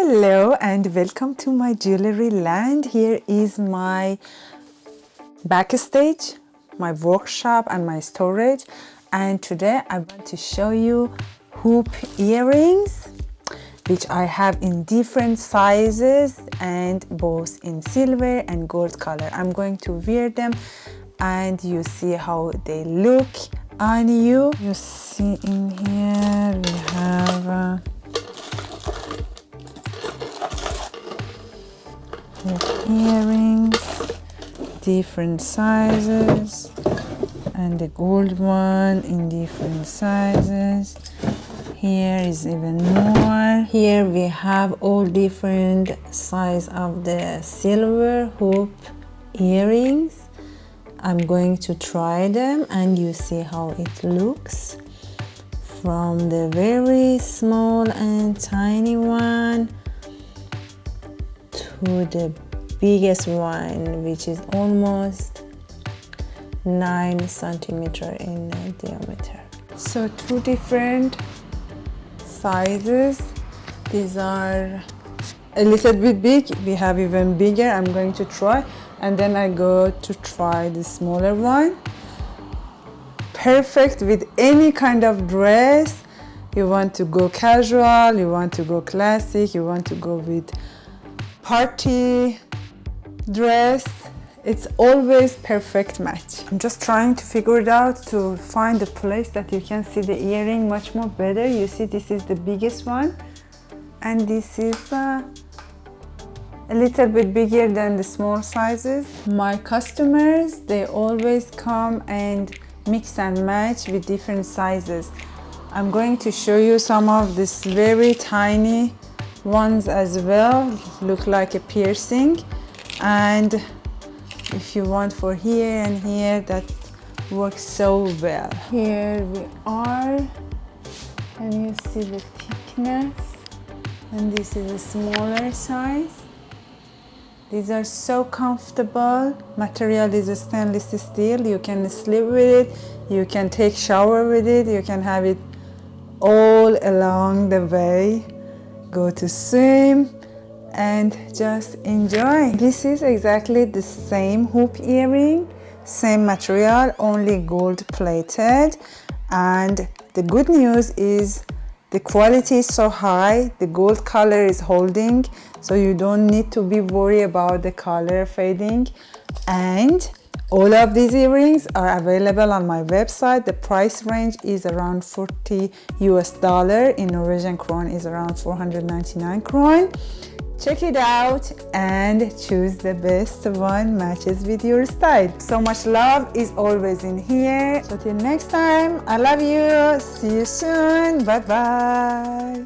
Hello and welcome to my jewelry land. Here is my backstage, my workshop and my storage, and today I want to show you hoop earrings which I have in different sizes and both in silver and gold color. I'm going to wear them and you see how they look on you. You see in here we have earrings, different sizes, and the gold one in different sizes. Here is even more. Here we have all different size of the silver hoop earrings. I'm going to try them and you see how it looks, from the very small and tiny one to the biggest one, which is almost 9 centimeters in diameter. So two different sizes. These are a little bit big. We have even bigger. I'm going to try, and then I go to try the smaller one. Perfect with any kind of dress. You want to go casual, you want to go classic, you want to go with party dress. It's always perfect match. I'm just trying to figure it out to find a place that you can see the earring much more better. You see, this is the biggest one, and this is a little bit bigger than the small sizes. My customers, they always come and mix and match with different sizes. I'm going to show you some of this very tiny ones as well, look like a piercing, and if you want for here and here, that works so well. Here we are, and you see the thickness, and this is a smaller size. These are so comfortable. Material is a stainless steel. You can sleep with it, you can take shower with it, you can have it all along the way, go to swim and just enjoy. This is exactly the same hoop earring, same material, only gold plated, and the good news is the quality is so high, the gold color is holding, so you don't need to be worried about the color fading. And all of these earrings are available on my website. The price range is around $40 US. In Norwegian krone is around 499 krone. Check it out and choose the best one matches with your style. So much love is always in here. So till next time, I love you. See you soon. Bye bye.